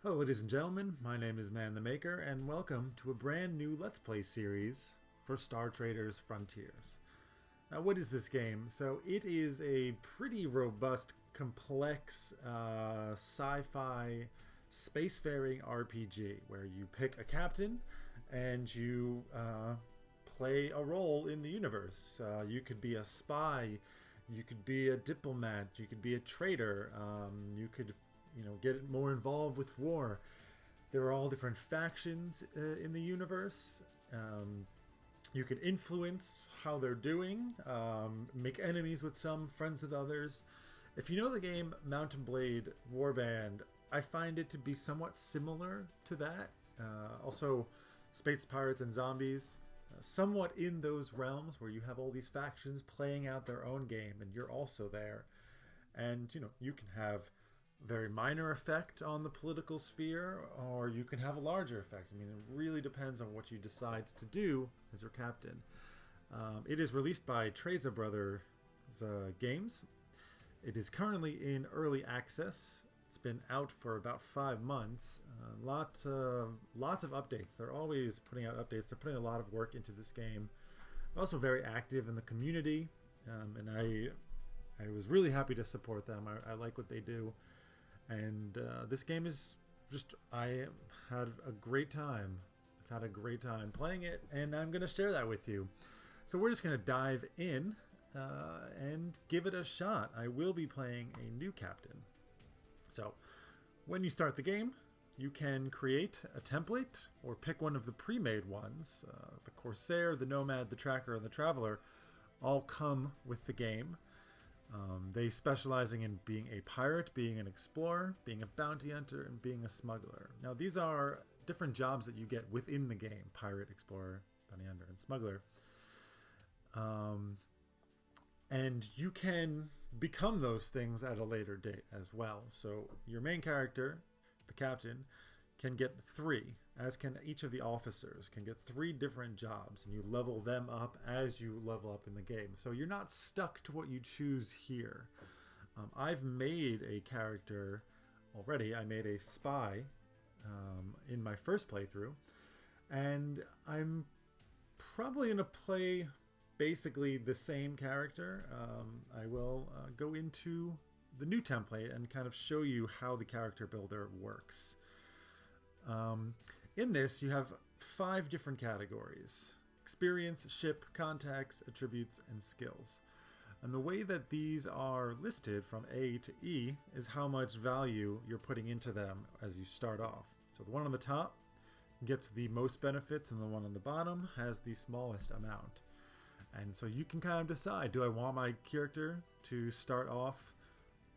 Hello ladies and gentlemen, my name is ManTheMaker and welcome to a brand new Let's Play series for Star Traders Frontiers. Now what is this game? So it is a pretty robust, complex sci-fi spacefaring RPG where you pick a captain and you play a role in the universe. You could be a spy, you could be a diplomat, you could be a trader, you could get more involved with war. There are all different factions in the universe. You can influence how they're doing, make enemies with some, friends with others. If you know the game Mount & Blade Warband, I find it to be somewhat similar to that. Also, Space Pirates and Zombies, somewhat in those realms where you have all these factions playing out their own game and you're also there. And, you can have very minor effect on the political sphere, or you can have a larger effect. I mean, it really depends on what you decide to do as your captain. It is released by Trese Brothers games. It is currently in early access. It's been out for about 5 months. Lots of updates. They're always putting out updates. They're putting a lot of work into this game. They're also very active in the community, and I was really happy to support them. I like what they do. And this game is just, I had a great time. I've had a great time playing it, and I'm going to share that with you. So we're just going to dive in and give it a shot. I will be playing a new captain. So when you start the game, you can create a template or pick one of the pre-made ones. The Corsair, the Nomad, the Tracker, and the Traveler all come with the game. They specializing in being a pirate, being an explorer, being a bounty hunter, and being a smuggler. Now these are different jobs that you get within the game: pirate, explorer, bounty hunter, and smuggler. And you can become those things at a later date as well. So your main character, the captain, can get 3, as can each of the officers, can get 3 different jobs, and you level them up as you level up in the game. So you're not stuck to what you choose here. I've made a character already. I made a spy in my first playthrough, and I'm probably going to play basically the same character. I will go into the new template and kind of show you how the character builder works. In this, you have 5 different categories: experience, ship, contacts, attributes, and skills. And the way that these are listed from A to E is how much value you're putting into them as you start off. So the one on the top gets the most benefits, and the one on the bottom has the smallest amount. And so you can kind of decide, do I want my character to start off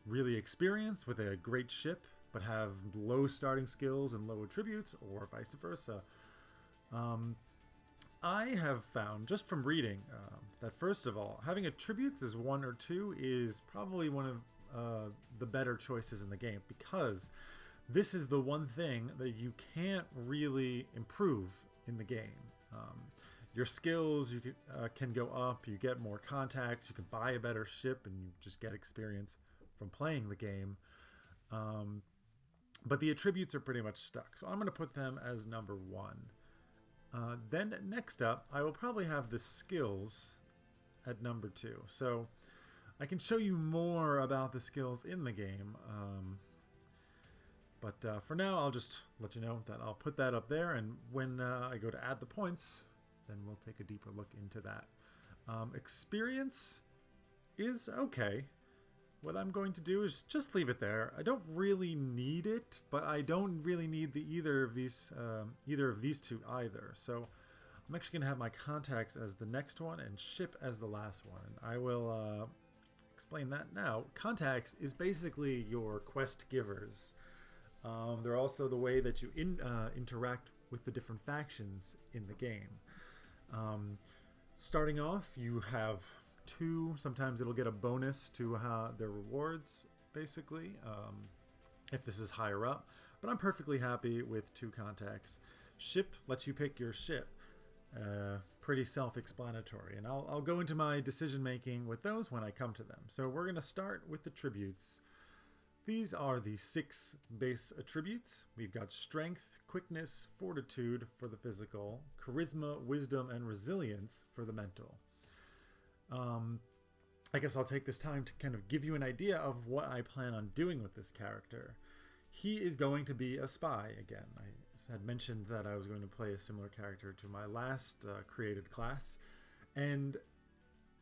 really experienced with a great ship but have low starting skills and low attributes, or vice versa? I have found, just from reading, that first of all, having attributes as 1 or 2 is probably one of the better choices in the game, because this is the one thing that you can't really improve in the game. Your skills can go up, you get more contacts, you can buy a better ship, and you just get experience from playing the game. But the attributes are pretty much stuck, so I'm going to put them as number 1. Then next up, I will probably have the skills at number 2. So I can show you more about the skills in the game. But for now, I'll just let you know that I'll put that up there, and when I go to add the points, then we'll take a deeper look into that. Experience is okay. What I'm going to do is just leave it there. I don't really need it, but I don't really need either of these two either. So I'm actually going to have my contacts as the next one and ship as the last one. And I will explain that now. Contacts is basically your quest givers. They're also the way that you interact with the different factions in the game. Starting off, you have 2. Sometimes it'll get a bonus to their rewards, basically, if this is higher up. But I'm perfectly happy with 2 contacts. Ship lets you pick your ship. Pretty self-explanatory. And I'll go into my decision-making with those when I come to them. So we're going to start with attributes. These are the 6 base attributes. We've got strength, quickness, fortitude for the physical, charisma, wisdom, and resilience for the mental. I guess I'll take this time to kind of give you an idea of what I plan on doing with this character. He is going to be a spy again. I had mentioned that I was going to play a similar character to my last created class, and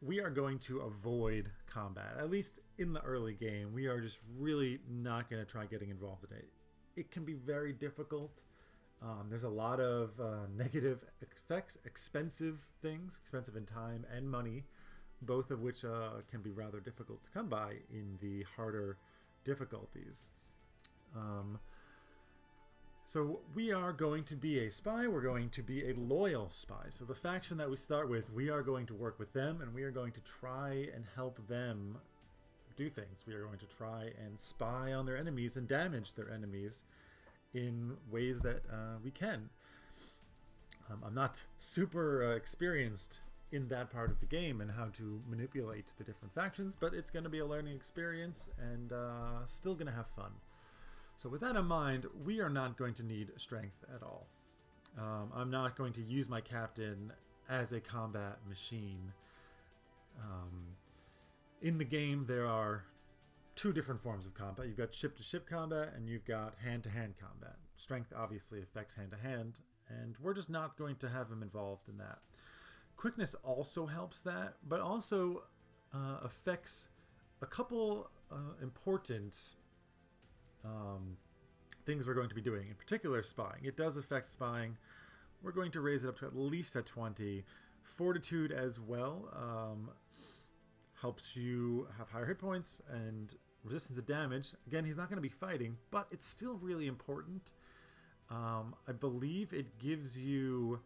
we are going to avoid combat. At least in the early game, we are just really not going to try getting involved in it. It can be very difficult. There's a lot of negative effects, expensive things, expensive in time and money, both of which can be rather difficult to come by in the harder difficulties. So we are going to be a spy. We're going to be a loyal spy. So the faction that we start with, we are going to work with them, and we are going to try and help them do things. We are going to try and spy on their enemies and damage their enemies in ways that we can. I'm not super experienced in that part of the game and how to manipulate the different factions, but it's going to be a learning experience and still going to have fun. So with that in mind, we are not going to need strength at all. I'm not going to use my captain as a combat machine. In the game, there are 2 different forms of combat. You've got ship-to-ship combat, and you've got hand-to-hand combat. Strength obviously affects hand-to-hand, and we're just not going to have him involved in that. Quickness also helps that, but also affects a couple important things we're going to be doing, in particular spying. It does affect spying. We're going to raise it up to at least a 20. Fortitude as well helps you have higher hit points and resistance to damage. Again, he's not going to be fighting, but it's still really important. I believe it gives you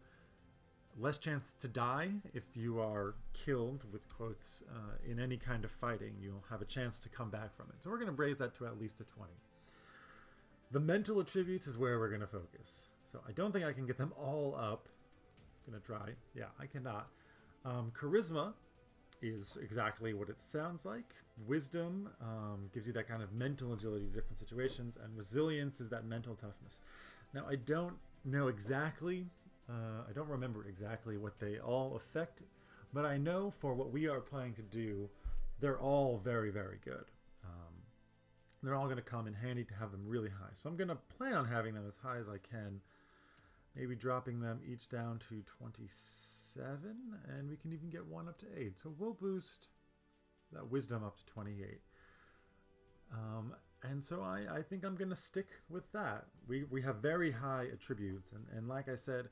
less chance to die if you are killed, with quotes, in any kind of fighting. You'll have a chance to come back from it. So we're going to raise that to at least a 20. The mental attributes is where we're going to focus. So I don't think I can get them all up. I'm going to try. Yeah, I cannot. Charisma is exactly what it sounds like. Wisdom gives you that kind of mental agility to different situations. And resilience is that mental toughness. Now, I don't know exactly, I don't remember exactly what they all affect, but I know for what we are planning to do, they're all very, very good. They're all going to come in handy to have them really high. So I'm going to plan on having them as high as I can, maybe dropping them each down to 27, and we can even get one up to 8. So we'll boost that wisdom up to 28. And so I think I'm going to stick with that. We have very high attributes, and like I said,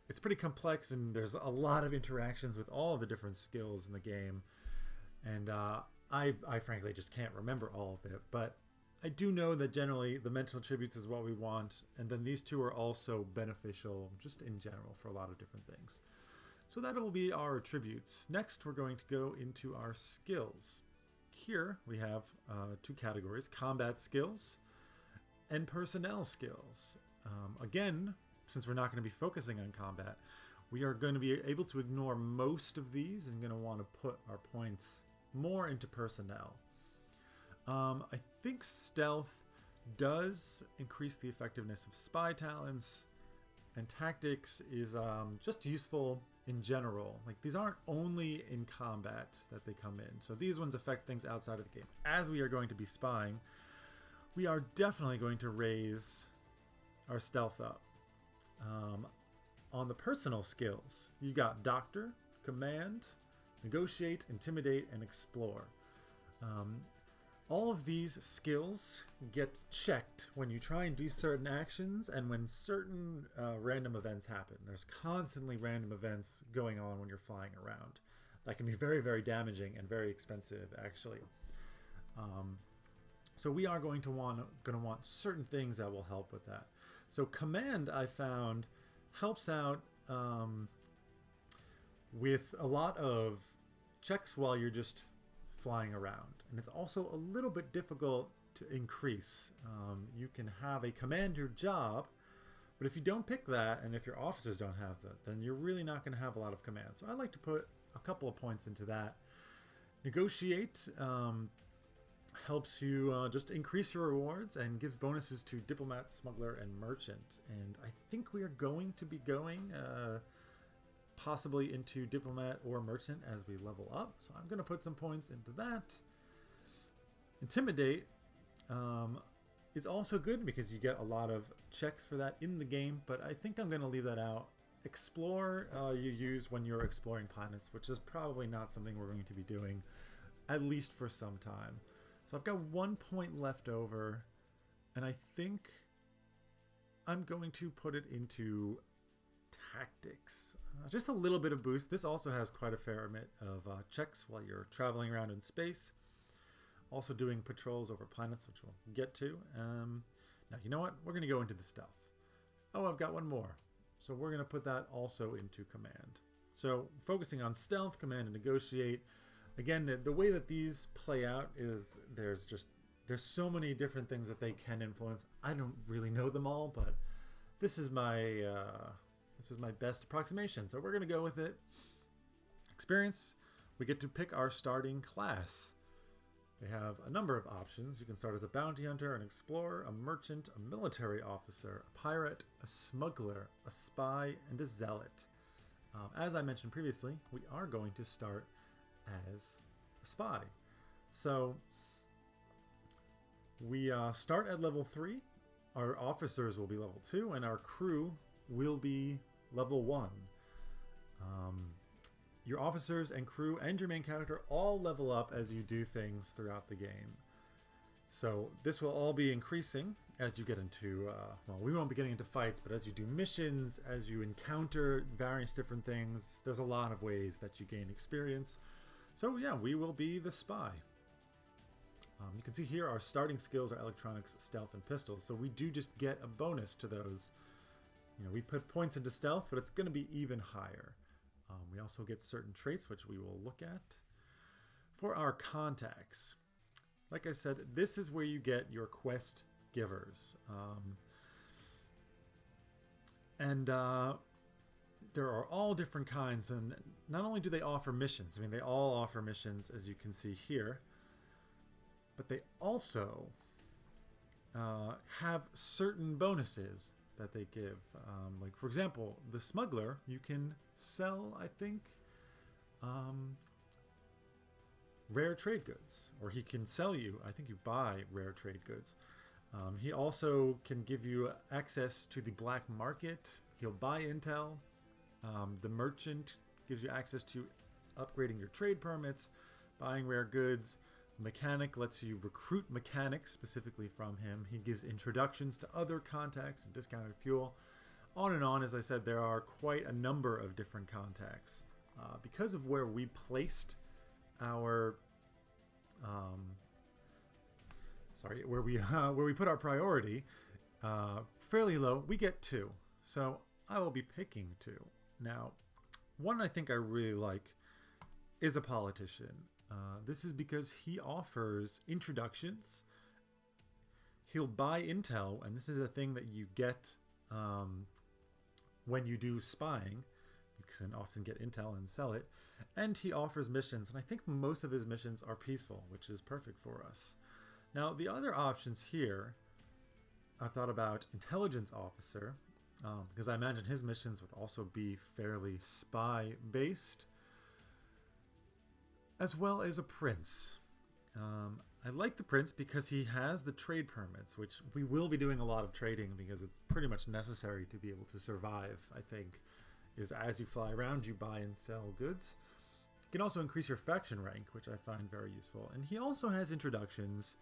it's pretty complex, and there's a lot of interactions with all of the different skills in the game. And I frankly just can't remember all of it, but I do know that generally the mental attributes is what we want, and then these 2 are also beneficial just in general for a lot of different things. So that will be our attributes. Next, we're going to go into our skills. Here we have 2 categories: combat skills and personnel skills. Again, since we're not going to be focusing on combat, we are going to be able to ignore most of these and going to want to put our points more into personnel. I think stealth does increase the effectiveness of spy talents, and tactics is just useful in general. Like, these aren't only in combat that they come in, so these ones affect things outside of the game. As we are going to be spying, we are definitely going to raise our stealth up. On the personal skills, you've got Doctor, Command, Negotiate, Intimidate, and Explore. All of these skills get checked when you try and do certain actions and when certain random events happen. There's constantly random events going on when you're flying around. That can be very, very damaging and very expensive, actually. So we are going to want certain things that will help with that. So Command, I found, helps out with a lot of checks while you're just flying around. And it's also a little bit difficult to increase. You can have a commander job, but if you don't pick that, and if your officers don't have that, then you're really not going to have a lot of command. So I like to put a couple of points into that. Negotiate helps you just increase your rewards and gives bonuses to diplomat, smuggler, and merchant. And I think we are going to be going possibly into diplomat or merchant as we level up. So I'm going to put some points into that. Intimidate is also good because you get a lot of checks for that in the game, but I think I'm going to leave that out. Explore you use when you're exploring planets, which is probably not something we're going to be doing, at least for some time. So I've got 1 point left over, and I think I'm going to put it into tactics. Just a little bit of boost. This also has quite a fair amount of checks while you're traveling around in space. Also doing patrols over planets, which we'll get to. Now, you know what? We're going to go into the stealth. Oh, I've got one more. So we're going to put that also into command. So focusing on stealth, command, and negotiate. Again, the way that these play out is there's so many different things that they can influence. I don't really know them all, but this is my best approximation. So we're going to go with it. Experience. We get to pick our starting class. They have a number of options. You can start as a bounty hunter, an explorer, a merchant, a military officer, a pirate, a smuggler, a spy, and a zealot. As I mentioned previously, we are going to start as a spy. So we start at level 3. Our officers will be level 2, and our crew will be level 1. Your officers and crew and your main character all level up as you do things throughout the game. So this will all be increasing as you get into, well, we won't be getting into fights, but as you do missions, as you encounter various different things, there's a lot of ways that you gain experience. So yeah, we will be the spy. You can see here our starting skills are electronics, stealth, and pistols. So we do just get a bonus to those. You know, we put points into stealth, but it's going to be even higher. We also get certain traits, which we will look at. For our contacts, like I said, this is where you get your quest givers. There are all different kinds, and not only do they offer missions, I mean, they all offer missions, as you can see here, but they also have certain bonuses that they give. Like, for example, the smuggler, you can sell, I think, rare trade goods, or he can sell you, I think you buy rare trade goods. He also can give you access to the black market. He'll buy intel. The merchant gives you access to upgrading your trade permits, buying rare goods. The mechanic lets you recruit mechanics specifically from him. He gives introductions to other contacts and discounted fuel. On and on, as I said, there are quite a number of different contacts. Because of where we placed our... where we put our priority fairly low, we get 2. So I will be picking 2. Now, one I think I really like is a politician. This is because he offers introductions. He'll buy intel, and this is a thing that you get when you do spying. You can often get intel and sell it. And he offers missions, and I think most of his missions are peaceful, which is perfect for us. Now, the other options here, I thought about intelligence officer, because I imagine his missions would also be fairly spy-based, as well as a prince. I like the prince because he has the trade permits, which we will be doing a lot of trading because it's pretty much necessary to be able to survive, I think, is as you fly around, you buy and sell goods. You can also increase your faction rank, which I find very useful. And he also has introductions.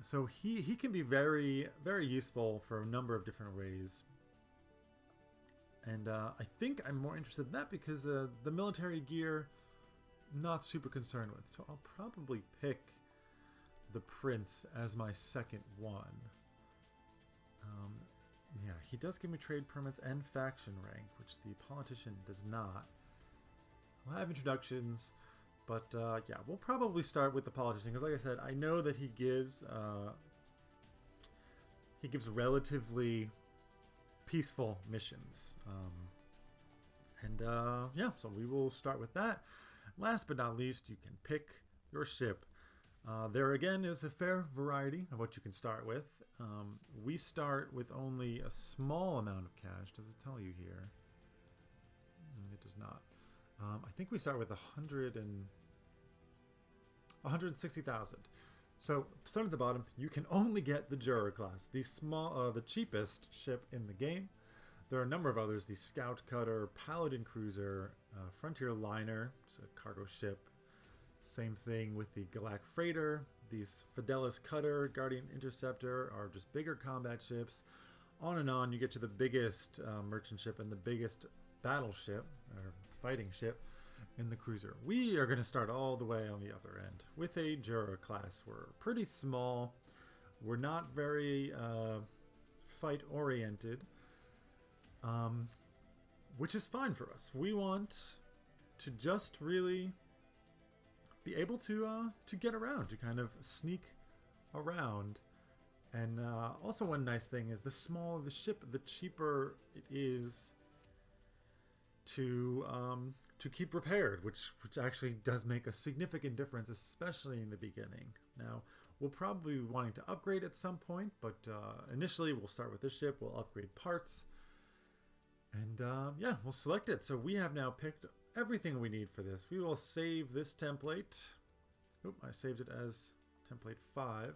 So he can be very, very useful for a number of different ways. And I think I'm more interested in that because the military gear, not super concerned with. So I'll probably pick the prince as my second one. Yeah, he does give me trade permits and faction rank, which the politician does not. We'll have introductions, but yeah, we'll probably start with the politician because, like I said, I know that he gives relatively peaceful missions. Yeah, so we will start with that. Last but not least, you can pick your ship. There again is a fair variety of what you can start with. We start with only a small amount of cash. Does it tell you here? It does not. I think we start with 160,000. So, starting at the bottom, you can only get the Juror class, the cheapest ship in the game. There are a number of others: the Scout Cutter, Paladin Cruiser, Frontier Liner, it's a cargo ship. Same thing with the Galactic Freighter. These Fidelis Cutter, Guardian Interceptor are just bigger combat ships. On and on, you get to the biggest merchant ship and the biggest battleship, or fighting ship, in the cruiser. We are going to start all the way on the other end with a Juror class. We're pretty small. We're not very fight oriented, which is fine for us. We want to just really be able to get around, to kind of sneak around. And also one nice thing is the smaller the ship, the cheaper it is to keep repaired, which actually does make a significant difference, especially in the beginning. Now, we'll probably be wanting to upgrade at some point, but initially we'll start with this ship, we'll upgrade parts, and yeah, we'll select it. So we have now picked everything we need for this. We will save this template. Oop, I saved it as template 5.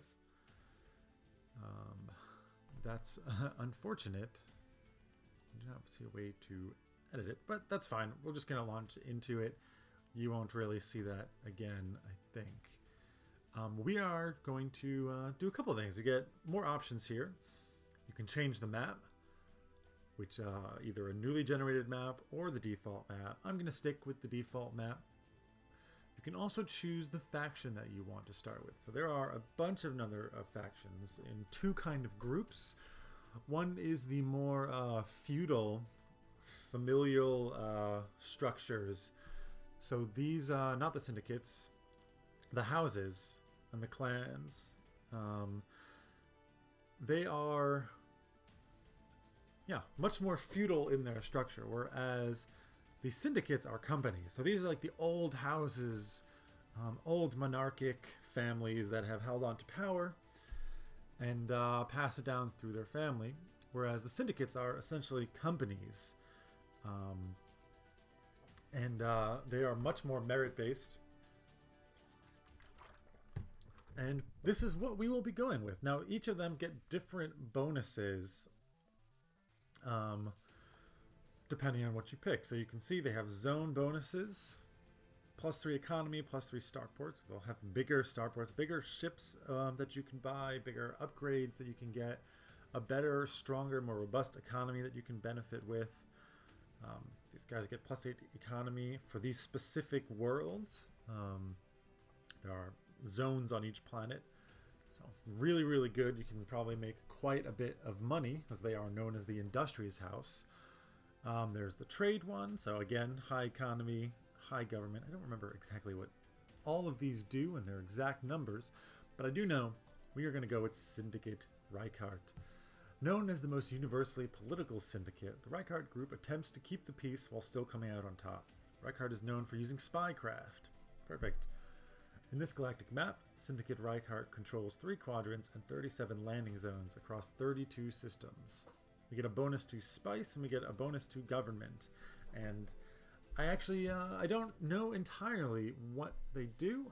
That's unfortunate. I do not see a way to edit it, but that's fine. We're just going to launch into it. You won't really see that again, I think. We are going to do a couple of things. You get more options here. You can change the map, which either a newly generated map or the default map. I'm going to stick with the default map. You can also choose the faction that you want to start with. So there are a bunch of other factions in two kind of groups. One is the more feudal, familial structures. So these, not the syndicates, the houses and the clans, they are, yeah, much more feudal in their structure, whereas the syndicates are companies. So these are like the old houses, old monarchic families that have held on to power and pass it down through their family, whereas the syndicates are essentially companies. And they are much more merit-based. And this is what we will be going with. Now, each of them get different bonuses depending on what you pick. So you can see they have zone bonuses, +3 economy, +3 starports. They'll have bigger starports, bigger ships that you can buy, bigger upgrades that you can get, a better, stronger, more robust economy that you can benefit with. These guys get +8 economy for these specific worlds. There are zones on each planet. So really, really good. You can probably make quite a bit of money, as they are known as the Industrious House. There's the trade one. So again, high economy, high government. I don't remember exactly what all of these do and their exact numbers, but I do know we are going to go with Syndicate Reichardt. Known as the most universally political syndicate, the Reichardt group attempts to keep the peace while still coming out on top. Reichardt is known for using spycraft. Perfect. In this galactic map, Syndicate Reichardt controls 3 quadrants and 37 landing zones across 32 systems. We get a bonus to spice and we get a bonus to government. And I actually, I don't know entirely what they do.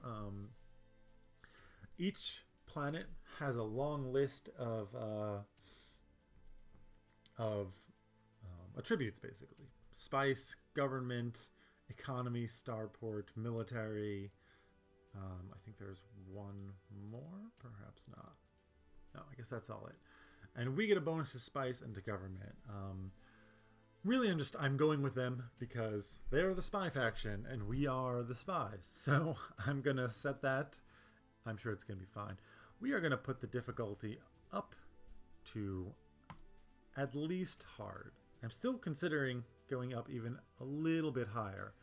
Each planet has a long list of attributes, basically. Spice, government, economy, starport, military. I think there's one more, perhaps not. No, I guess that's all it. And we get a bonus to spice and to government. Really, I'm going with them because they're the spy faction and we are the spies. So I'm going to set that. I'm sure it's going to be fine. We are going to put the difficulty up to at least hard. I'm still considering going up even a little bit higher.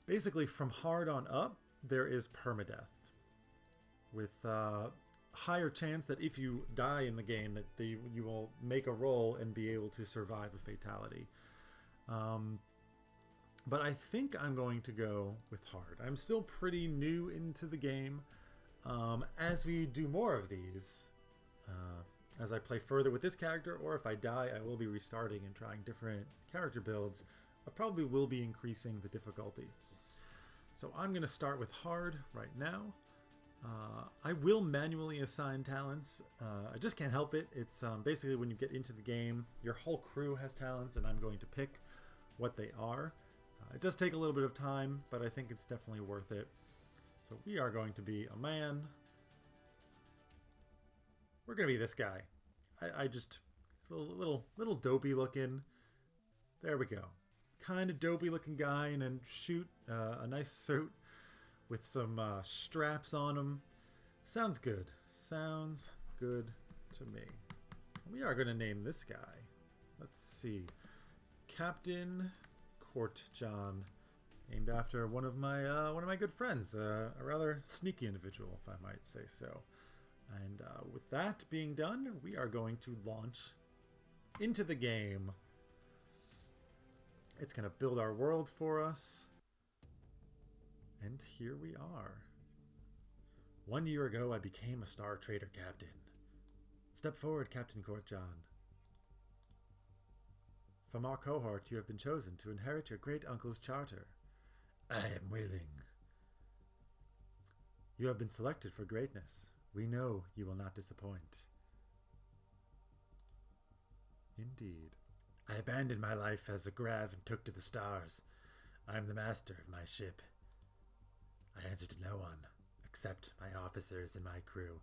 Basically, from hard on up, there is permadeath. With higher chance that if you die in the game, that you will make a roll and be able to survive a fatality. But I think I'm going to go with hard. I'm still pretty new into the game. As we do more of these, as I play further with this character, or if I die, I will be restarting and trying different character builds. I probably will be increasing the difficulty. So I'm going to start with hard right now. I will manually assign talents. I just can't help it. It's basically when you get into the game, your whole crew has talents, and I'm going to pick what they are. It does take a little bit of time, but I think it's definitely worth it. So we are going to be a man. We're going to be this guy. He's a little dopey looking. There we go. Kind of dopey looking guy, and then shoot a nice suit with some straps on him. Sounds good. Sounds good to me. We are going to name this guy. Let's see. Captain Kortjohn, named after one of my good friends, a rather sneaky individual, if I might say so. And with that being done, we are going to launch into the game. It's going to build our world for us. And here we are. 1 year ago, I became a Star Trader captain. Step forward, Captain Kortjohn. From our cohort, you have been chosen to inherit your great-uncle's charter. I am willing. You have been selected for greatness. We know you will not disappoint. Indeed. I abandoned my life as a grav and took to the stars. I am the master of my ship. I answer to no one, except my officers and my crew.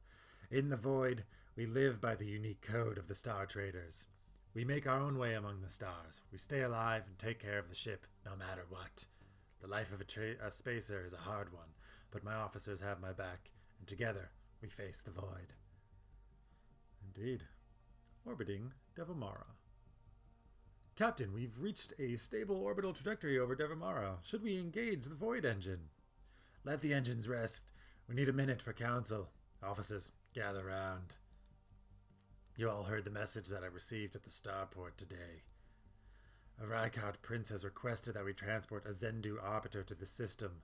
In the void, we live by the unique code of the Star Traders. We make our own way among the stars. We stay alive and take care of the ship, no matter what. The life of a spacer is a hard one, but my officers have my back, and together we face the void. Indeed. Orbiting Devamara. Captain, we've reached a stable orbital trajectory over Devamara. Should we engage the void engine? Let the engines rest. We need a minute for council. Officers, gather round. You all heard the message that I received at the starport today. A Rykard prince has requested that we transport a Zendu arbiter to the system.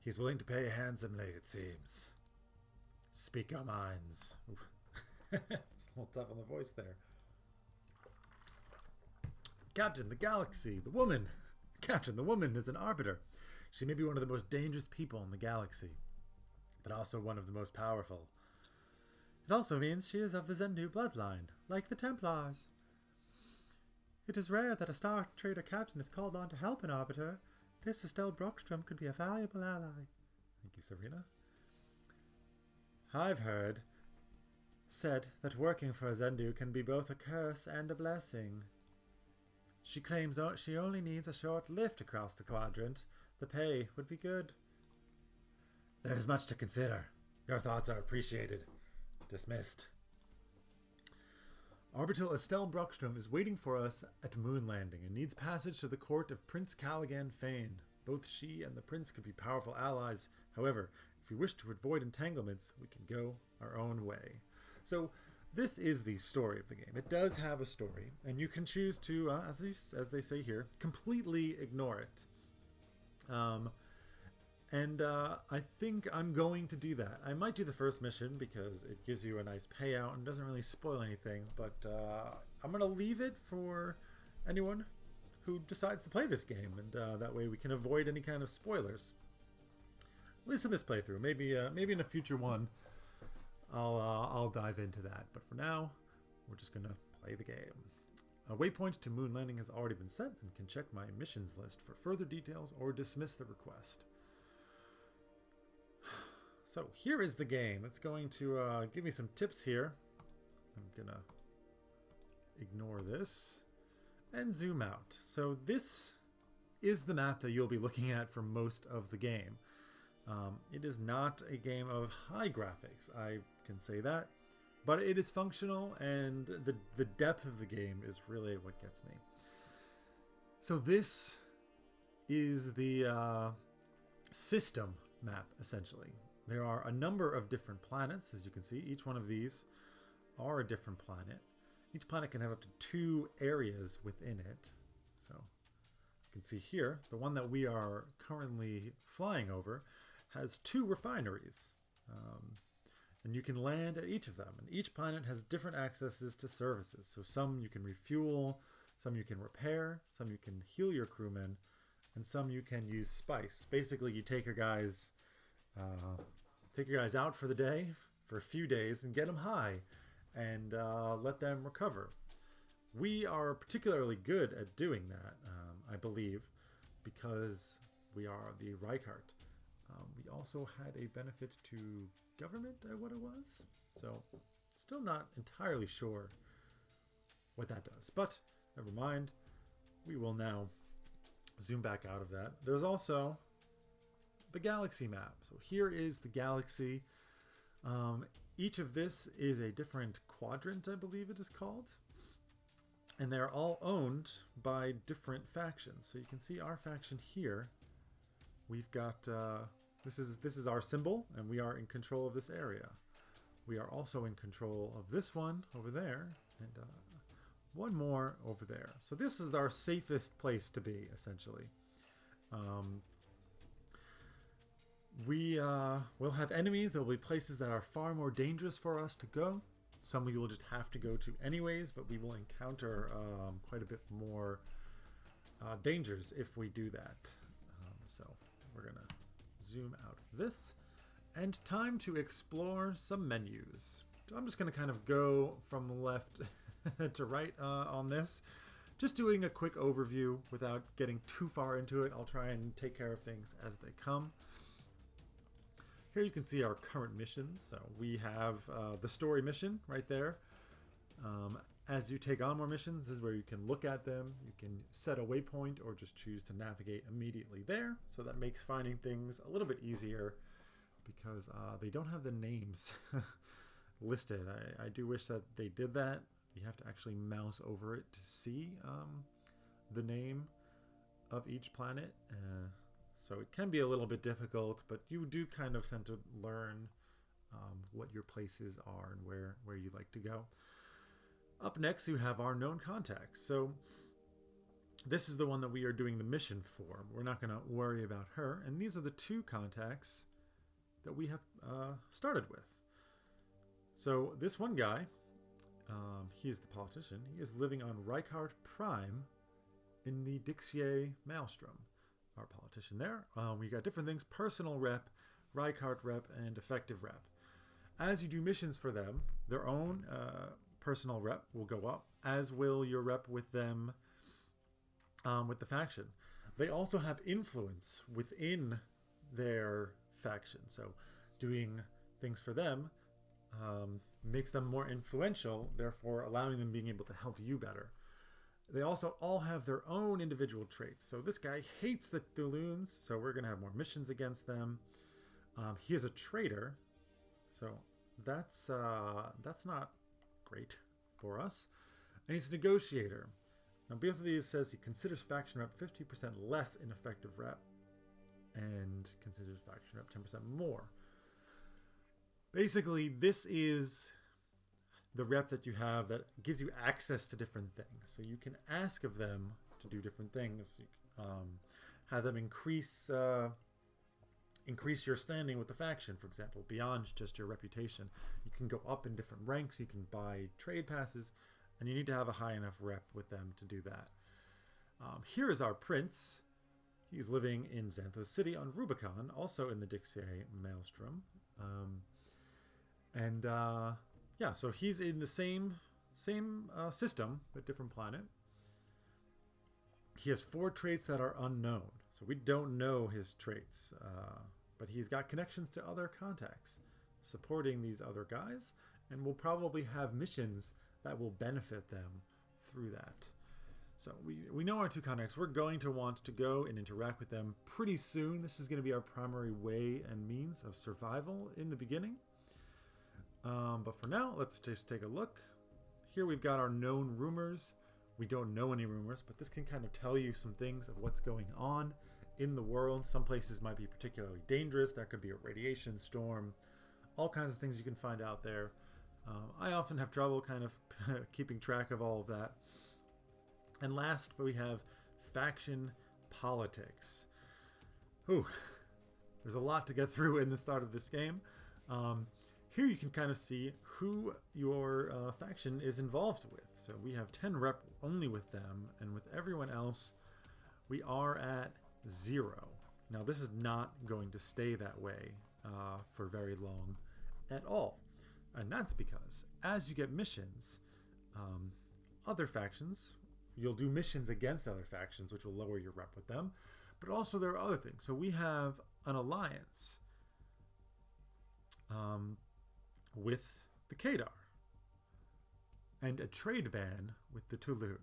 He's willing to pay handsomely, it seems. Speak your minds. It's a little tough on the voice there. Captain, the galaxy, the woman. Captain, the woman is an arbiter. She may be one of the most dangerous people in the galaxy, but also one of the most powerful. It also means she is of the Zendu bloodline, like the Templars. It is rare that a Star Trader captain is called on to help an arbiter. This Estelle Brockstrom could be a valuable ally. Thank you, Serena. I've said that working for a Zendu can be both a curse and a blessing. She claims she only needs a short lift across the quadrant. The pay would be good. There is much to consider. Your thoughts are appreciated. Dismissed. Orbital Estelle Brockstrom is waiting for us at Moon Landing and needs passage to the court of Prince Callaghan Fane. Both she and the prince could be powerful allies. However, if we wish to avoid entanglements, we can go our own way. So, this is the story of the game. It does have a story, and you can choose to, as they say here, completely ignore it. I think I'm going to do that. I might do the first mission because it gives you a nice payout and doesn't really spoil anything, but I'm going to leave it for anyone who decides to play this game, and that way we can avoid any kind of spoilers. At least in this playthrough. Maybe in a future one, I'll dive into that. But for now, we're just going to play the game. A waypoint to Moon Landing has already been set and can check my missions list for further details or dismiss the request. So here is the game. It's going to give me some tips here. I'm going to ignore this and zoom out. So this is the map that you'll be looking at for most of the game. It is not a game of high graphics, I can say that, but it is functional, and the depth of the game is really what gets me. So this is the system map, essentially. There are a number of different planets, as you can see. Each one of these are a different planet. Each planet can have up to 2 areas within it. So you can see here, the one that we are currently flying over has 2 refineries. And you can land at each of them. And each planet has different accesses to services. So some you can refuel, some you can repair, some you can heal your crewmen, and some you can use spice. Basically, you take your guys out for the day, for a few days, and get them high, and let them recover. We are particularly good at doing that, I believe, because we are the Reichardt. We also had a benefit to government, what it was. So, still not entirely sure what that does. But, never mind. We will now zoom back out of that. There's also the galaxy map. So here is the galaxy. Each of this is a different quadrant, I believe it is called. And they're all owned by different factions. So you can see our faction here. We've got, this is our symbol, and we are in control of this area. We are also in control of this one over there, and one more over there. So this is our safest place to be, essentially. We will have enemies. There will be places that are far more dangerous for us to go. Some we will just have to go to anyways, but we will encounter quite a bit more dangers if we do that. So we're going to zoom out of this. And time to explore some menus. So I'm just going to kind of go from left to right on this. Just doing a quick overview without getting too far into it. I'll try and take care of things as they come. Here you can see our current missions. So we have the story mission right there. As you take on more missions, this is where you can look at them. You can set a waypoint or just choose to navigate immediately there. So that makes finding things a little bit easier because they don't have the names listed. I do wish that they did that. You have to actually mouse over it to see the name of each planet. So it can be a little bit difficult, but you do kind of tend to learn what your places are and where you like to go. Up next, you have our known contacts. So this is the one that we are doing the mission for. We're not going to worry about her. And these are the two contacts that we have started with. So this one guy, he is the politician. He is living on Reichardt Prime in the Dixier Maelstrom. Our politician there. We got different things: personal rep, Reichardt rep, and effective rep. As you do missions for them, their own personal rep will go up, as will your rep with them with the faction. They also have influence within their faction, so doing things for them makes them more influential, therefore allowing them being able to help you better. They also all have their own individual traits. So this guy hates the Thuloons, so we're going to have more missions against them. He is a traitor, so that's not great for us. And he's a negotiator. Now, both of these says he considers faction rep 50% less in effective rep and considers faction rep 10% more. Basically, this is the rep that you have that gives you access to different things. So you can ask of them to do different things. You have them increase your standing with the faction, for example, beyond just your reputation. You can go up in different ranks. You can buy trade passes, and you need to have a high enough rep with them to do that. Here is our prince. He's living in Xanthos City on Rubicon, also in the Dixier Maelstrom. Yeah, so he's in the same system, but different planet. He has 4 traits that are unknown, so we don't know his traits, but he's got connections to other contacts supporting these other guys, and we'll probably have missions that will benefit them through that. So we know our 2 contacts. We're going to want to go and interact with them pretty soon. This is going to be our primary way and means of survival in the beginning. But for now, let's just take a look. Here we've got our known rumors. We don't know any rumors, but this can kind of tell you some things of what's going on in the world. Some places might be particularly dangerous. There could be a radiation storm. All kinds of things you can find out there. I often have trouble kind of keeping track of all of that. And last, we have faction politics. There's a lot to get through in the start of this game. Here you can kind of see who your faction is involved with. So we have 10 rep only with them, and with everyone else, we are at 0. Now this is not going to stay that way for very long at all. And that's because as you get missions, other factions, you'll do missions against other factions, which will lower your rep with them. But also there are other things. So we have an alliance with the Kadar and a trade ban with the Tulun.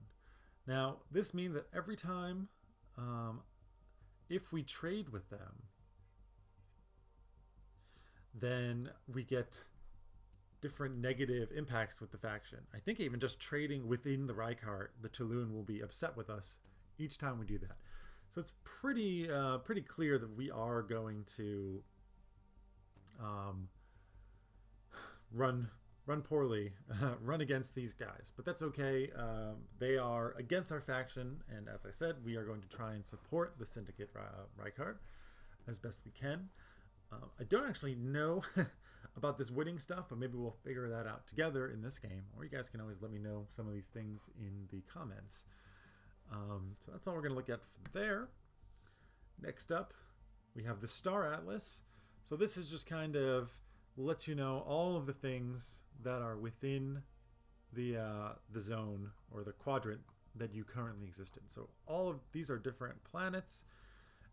Now this means that every time if we trade with them, then we get different negative impacts with the faction. I think even just trading within the Rykart, the Tulun will be upset with us each time we do that. So it's pretty clear that we are going to run poorly, run against these guys. But that's okay. They are against our faction, and as I said, we are going to try and support the Syndicate Rykart as best we can. I don't actually know about this winning stuff, but maybe we'll figure that out together in this game, or you guys can always let me know some of these things in the comments. So that's all we're going to look at from there. Next up, we have the Star Atlas. So this is just kind of lets you know all of the things that are within the zone or the quadrant that you currently exist in. So all of these are different planets,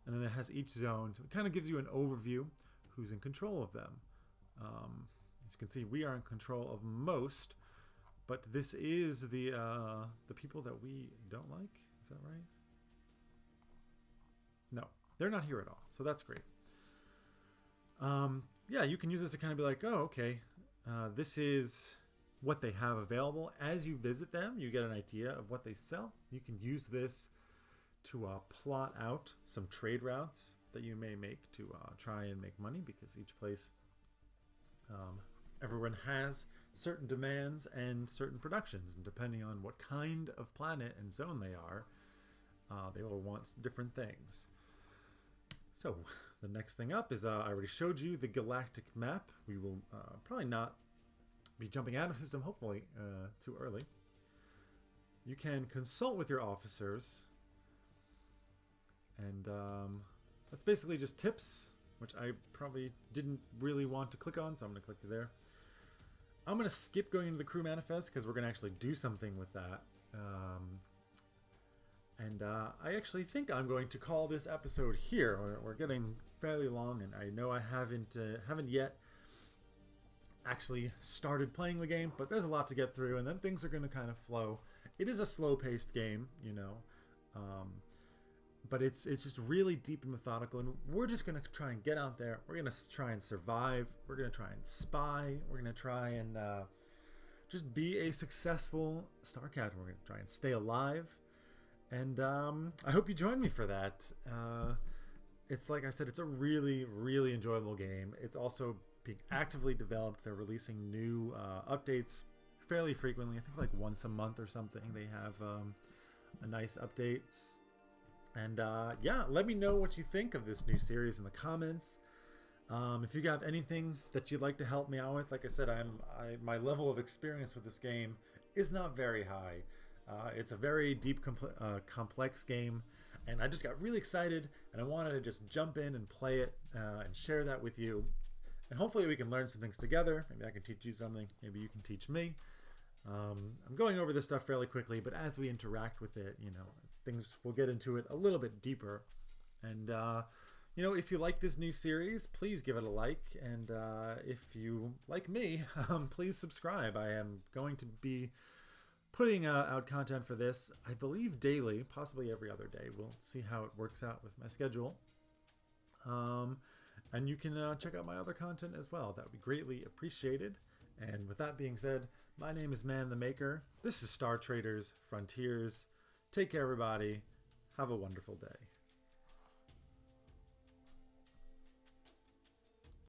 and then it has each zone. So it kind of gives you an overview who's in control of them. As you can see, we are in control of most, but this is the people that we don't like. Is that right? No, they're not here at all. So that's great. Yeah, you can use this to kind of be like, oh, okay, this is what they have available. As you visit them, you get an idea of what they sell. You can use this to plot out some trade routes that you may make to try and make money, because each place, everyone has certain demands and certain productions, and depending on what kind of planet and zone they are, they will want different things. So the next thing up is I already showed you the galactic map. We will probably not be jumping out of system, hopefully too early. You can consult with your officers, and that's basically just tips, which I probably didn't really want to click on, so I'm going to click to there. I'm going to skip going into the crew manifest because we're going to actually do something with that. And I actually think I'm going to call this episode here. We're getting fairly long, and I know I haven't yet actually started playing the game, but there's a lot to get through, and then things are going to kind of flow. It is a slow-paced game, you know, but it's just really deep and methodical, and we're just going to try and get out there. We're going to try and survive. We're going to try and spy. We're going to try and just be a successful Star Captain. We're going to try and stay alive. And I hope you join me for that. It's like I said, it's a really, really enjoyable game. It's also being actively developed. They're releasing new updates fairly frequently. I think like once a month or something. They have a nice update. And yeah, let me know what you think of this new series in the comments. If you have anything that you'd like to help me out with, like I said, my level of experience with this game is not very high. It's a very deep, complex game, and I just got really excited, and I wanted to just jump in and play it and share that with you. And hopefully we can learn some things together. Maybe I can teach you something. Maybe you can teach me. I'm going over this stuff fairly quickly, but as we interact with it, you know, we'll get into it a little bit deeper. And you know, if you like this new series, please give it a like. And if you like me, please subscribe. I am going to be putting out content for this, I believe daily, possibly every other day. We'll see how it works out with my schedule. And you can check out my other content as well. That would be greatly appreciated. And with that being said, my name is ManTheMaker. This is Star Traders Frontiers. Take care, everybody. Have a wonderful day.